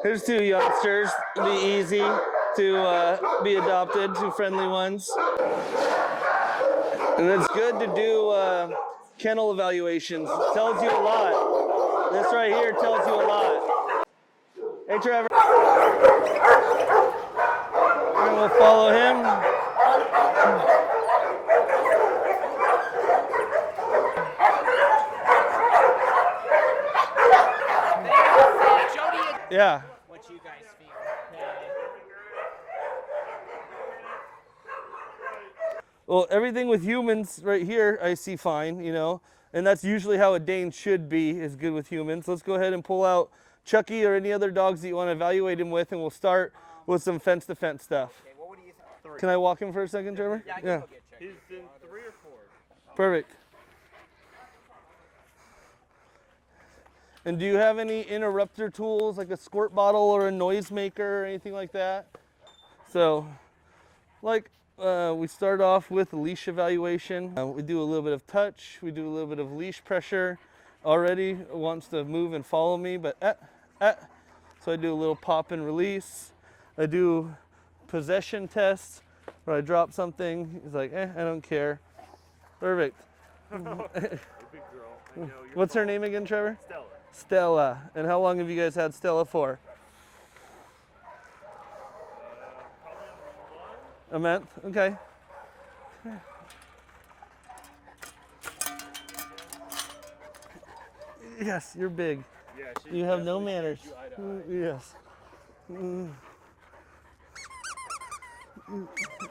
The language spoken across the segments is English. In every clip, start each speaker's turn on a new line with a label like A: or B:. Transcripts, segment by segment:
A: Here's two youngsters. It'll be easy to be adopted, two friendly ones. And it's good to do kennel evaluations. It tells you a lot. This right here tells you a lot. Hey, Trevor. And we'll follow him. Yeah.
B: What you guys feel.
A: Well, everything with humans right here, I see fine, you know, and that's usually how a Dane should be, is good with humans. Let's go ahead and pull out Chucky or any other dogs that you want to evaluate him with, and we'll start with some fence-to-fence stuff.
B: Okay, what do you think?
A: Can I walk him for a second, Trevor?
B: Yeah, I can go get Chucky.
C: He's in 3 or 4.
A: Perfect. And do you have any interrupter tools, like a squirt bottle or a noisemaker or anything like that? So, like, we start off with leash evaluation. We do a little bit of touch. We do a little bit of leash pressure. Already wants to move and follow me, but so I do a little pop and release. I do possession tests where I drop something. He's like, I don't care. Perfect.
C: Big girl. I know,
A: What's her name again, Trevor?
C: Stella.
A: Stella. And how long have you guys had Stella for? A month? Okay. Yes, you're big.
C: Yeah,
A: You have no manners. Yes.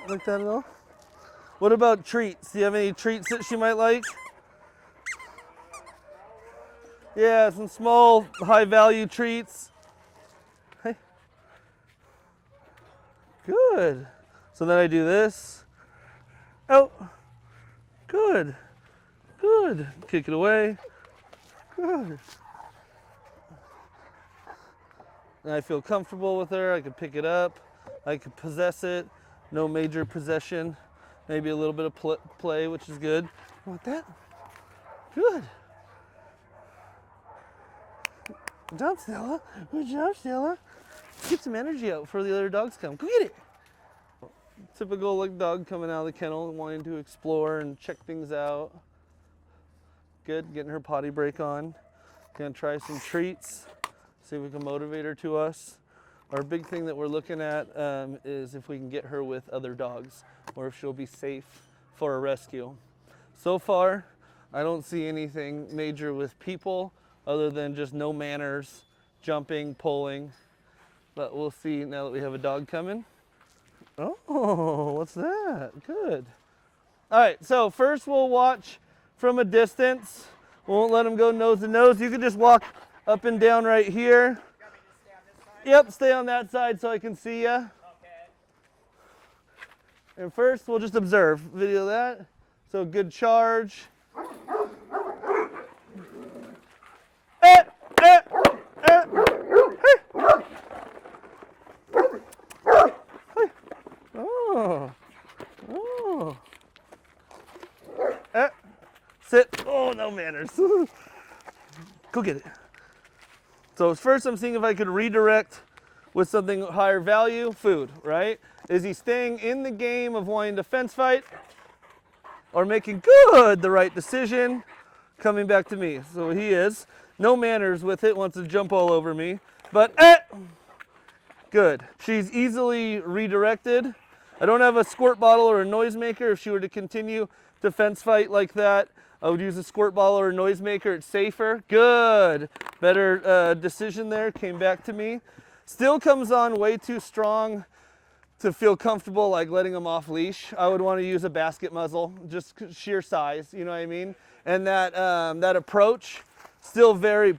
A: Like that at all? What about treats? Do you have any treats that she might like? Yeah, some small, high-value treats. Hey. Good. So then I do this. Oh. Good. Good. Kick it away. Good. And I feel comfortable with her. I can pick it up. I can possess it. No major possession. Maybe a little bit of play, which is good. You want that? Good. Good job, Stella. Good job, Stella. Get some energy out before the other dogs come. Go get it. Typical like dog coming out of the kennel and wanting to explore and check things out. Good, getting her potty break on. Gonna try some treats. See if we can motivate her to us. Our big thing that we're looking at is if we can get her with other dogs or if she'll be safe for a rescue. So far, I don't see anything major with people other than just no manners, jumping, pulling. But we'll see now that we have a dog coming. Oh, what's that? Good. All right, so first we'll watch from a distance. We won't let them go nose to nose. You can just walk up and down right here. Yep, stay on that side so I can see you. Okay. And first, we'll just observe. Video that. So good charge. Oh. Oh. Sit. Oh, no manners. Go get it. So first I'm seeing if I could redirect with something higher value, food, right? Is he staying in the game of wanting to fence fight or making the right decision, coming back to me? So he is. No manners with it, wants to jump all over me. But, good. She's easily redirected. I don't have a squirt bottle or a noisemaker. If she were to continue to fence fight like that, I would use a squirt bottle or a noisemaker. It's safer. Good. Better decision there. Came back to me. Still comes on way too strong to feel comfortable like letting him off leash. I would want to use a basket muzzle, just sheer size, you know what I mean? And that approach, still very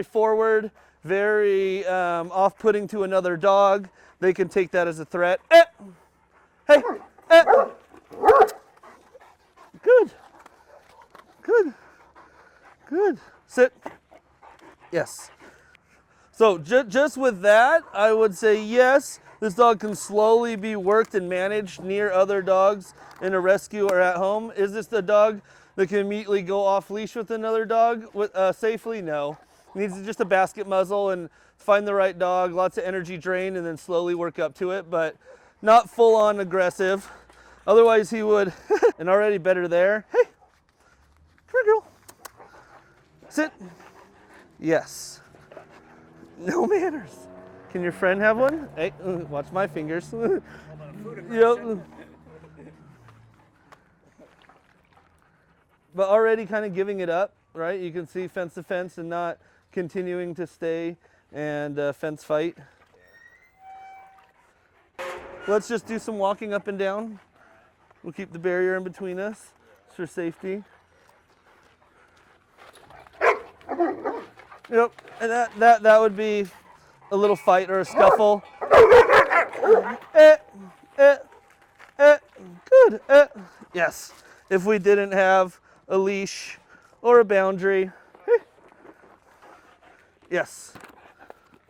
A: forward, very off-putting to another dog. They can take that as a threat. Hey. Good. Good. Good. Sit. Yes. So just with that, I would say yes, this dog can slowly be worked and managed near other dogs in a rescue or at home. Is this the dog that can immediately go off leash with another dog safely? No. Needs just a basket muzzle and find the right dog, lots of energy drain, and then slowly work up to it, but not full on aggressive. Otherwise he would. And already better there. Hey, come here, girl. Sit. Yes. No manners. Can your friend have one? Hey, watch my fingers. Yep. But already kind of giving it up, right? You can see fence to fence and not continuing to stay and fence fight. Let's just do some walking up and down. We'll keep the barrier in between us for safety. Yep, and that would be a little fight or a scuffle. Good. Yes, if we didn't have a leash or a boundary. Yes.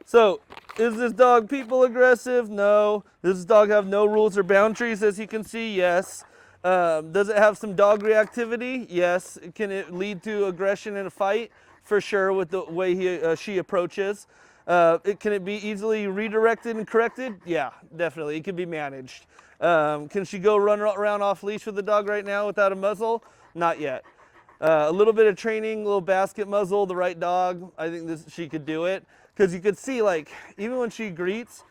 A: So, is this dog people aggressive? No. Does this dog have no rules or boundaries, as you can see? Yes. Does it have some dog reactivity? Yes. Can it lead to aggression in a fight? For sure, with the way she approaches. Can it be easily redirected and corrected? Yeah, definitely. It can be managed. Can she go run around off leash with the dog right now without a muzzle? Not yet. A little bit of training, a little basket muzzle, the right dog. I think she could do it. Because you could see, like, even when she greets,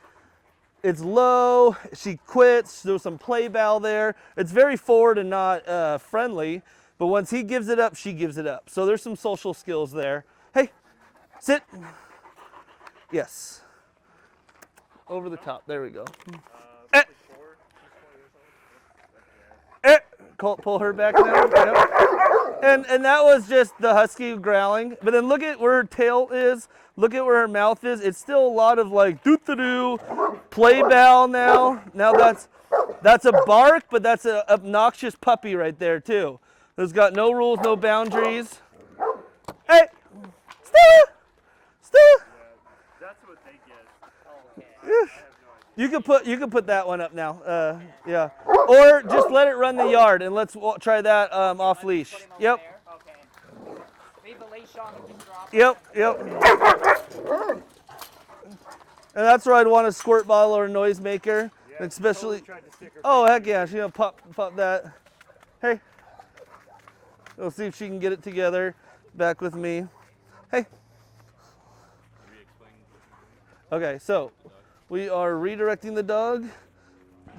A: it's low, she quits, there's some play bow there. It's very forward and not friendly, but once he gives it up, she gives it up. So there's some social skills there. Hey, sit. Yes. Over the top, there we go. Pull her back now. Yep. And that was just the husky growling. But then look at where her tail is. Look at where her mouth is. It's still a lot of like doo-doo-doo, play bow now. Now that's a bark, but that's an obnoxious puppy right there too. There's got no rules, no boundaries. Hey, Stella, Stella.
C: That's what they get.
B: Okay.
A: You can put that one up now. Yeah. Or just let it run the yard and let's try that off leash.
B: Put him over
A: Yep.
B: there? Okay. Leave the leash on and just drop it.
A: Yep. And that's where I'd want a squirt bottle or a noisemaker,
C: Yeah,
A: especially.
C: totally tried to stick her
A: Oh heck yeah, she's gonna pop that. Hey. We'll see if she can get it together. Back with me. Hey. Okay, so we are redirecting the dog,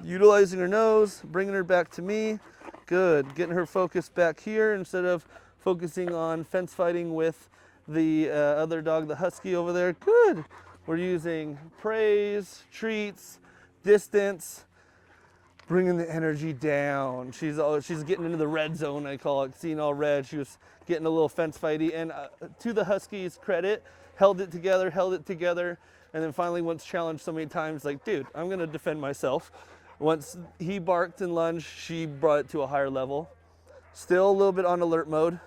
A: utilizing her nose, bringing her back to me. Good, getting her focused back here instead of focusing on fence fighting with the other dog, the husky over there. Good. We're using praise, treats, distance, bringing the energy down. She's getting into the red zone, I call it, seeing all red. She was getting a little fence fighty, and to the husky's credit, held it together, and then finally once challenged so many times, like, dude, I'm gonna defend myself. Once he barked and lunged, she brought it to a higher level. Still a little bit on alert mode.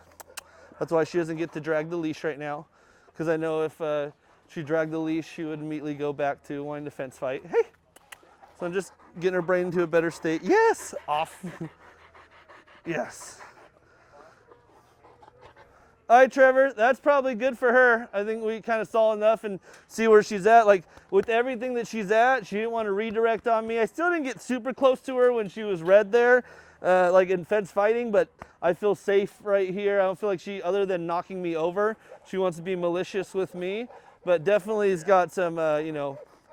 A: That's why she doesn't get to drag the leash right now, because I know if she dragged the leash, she would immediately go back to wanting to fence fight. Hey, so I'm just getting her brain into a better state. Yes, off. Yes. All right, Trevor, that's probably good for her. I think we kind of saw enough and see where she's at. Like, with everything that she's at, she didn't want to redirect on me. I still didn't get super close to her when she was red there, like in fence fighting, but I feel safe right here. I don't feel like she, other than knocking me over, she wants to be malicious with me, but definitely has got some,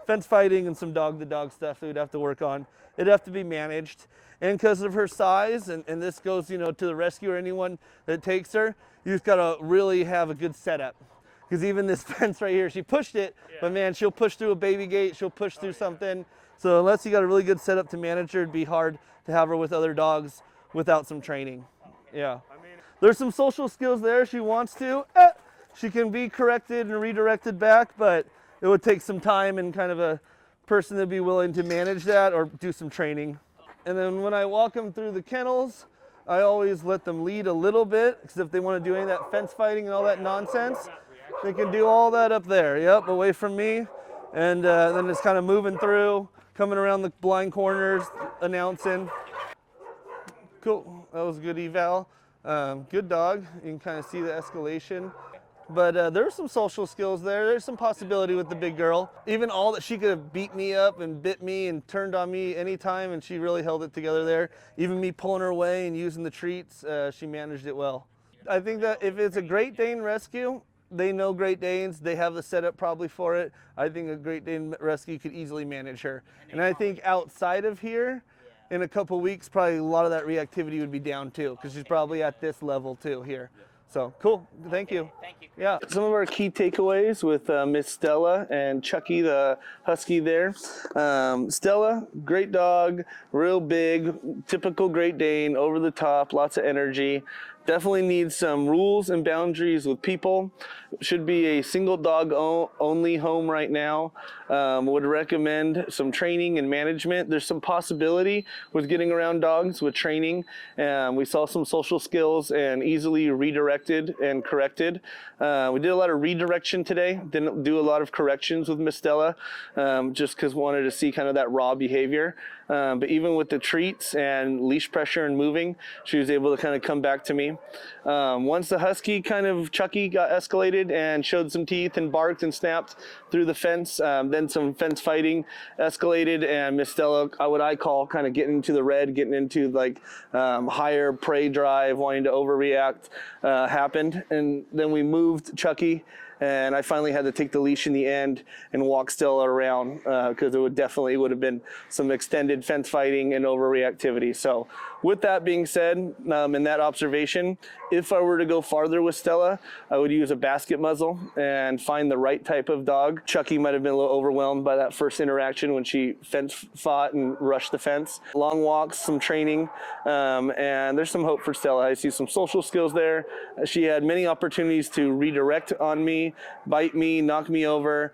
A: fence fighting and some dog-to-dog stuff that we'd have to work on. It'd have to be managed. And because of her size, and this goes, to the rescue or anyone that takes her, you just gotta really have a good setup. Because even this fence right here, she pushed it, but man, she'll push through a baby gate, she'll push through something. So unless you got a really good setup to manage her, it'd be hard to have her with other dogs without some training. Yeah. There's some social skills there she wants to. She can be corrected and redirected back, but it would take some time and kind of a person to be willing to manage that or do some training. And then when I walk them through the kennels, I always let them lead a little bit, because if they want to do any of that fence fighting and all that nonsense, they can do all that up there. Yep, away from me. And then it's kind of moving through, coming around the blind corners, announcing. Cool, that was a good eval. Good dog. You can kind of see the escalation. But there's some social skills there. There's some possibility with the big girl. Even all that she could have beat me up and bit me and turned on me anytime, and she really held it together there. Even me pulling her away and using the treats, she managed it well. I think that if it's a Great Dane rescue, they know Great Danes. They have the setup probably for it. I think a Great Dane rescue could easily manage her. And I think outside of here, in a couple weeks, probably a lot of that reactivity would be down too, because she's probably at this level too here. So cool, thank you.
B: Thank you.
A: Yeah, some of our key takeaways with Miss Stella and Chucky, the husky there. Stella, great dog, real big, typical Great Dane, over the top, lots of energy. Definitely needs some rules and boundaries with people. Should be a single dog only home right now. Would recommend some training and management. There's some possibility with getting around dogs with training. We saw some social skills and easily redirected and corrected. We did a lot of redirection today. Didn't do a lot of corrections with Miss Stella, just because wanted to see kind of that raw behavior. But even with the treats and leash pressure and moving, she was able to kind of come back to me. Once the husky kind of Chucky got escalated and showed some teeth and barked and snapped through the fence, then some fence fighting escalated, and Miss Stella, what I call kind of getting into the red, getting into like higher prey drive, wanting to overreact, happened. And then we moved Chucky, and I finally had to take the leash in the end and walk Stella around, because it would have been some extended fence fighting and overreactivity. So with that being said, and that observation, if I were to go farther with Stella, I would use a basket muzzle and find the right type of dog. Chucky might have been a little overwhelmed by that first interaction when she fence fought and rushed the fence. Long walks, some training, and there's some hope for Stella. I see some social skills there. She had many opportunities to redirect on me, bite me, knock me over,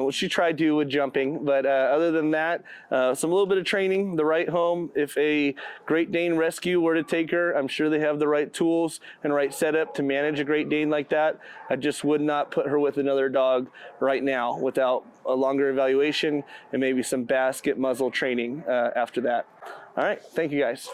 A: which she tried to with jumping. But other than that, some little bit of training, the right home. If a Great Dane rescue were to take her, I'm sure they have the right tools and right setup to manage a Great Dane like that. I just would not put her with another dog right now without a longer evaluation and maybe some basket muzzle training after that. All right, thank you guys.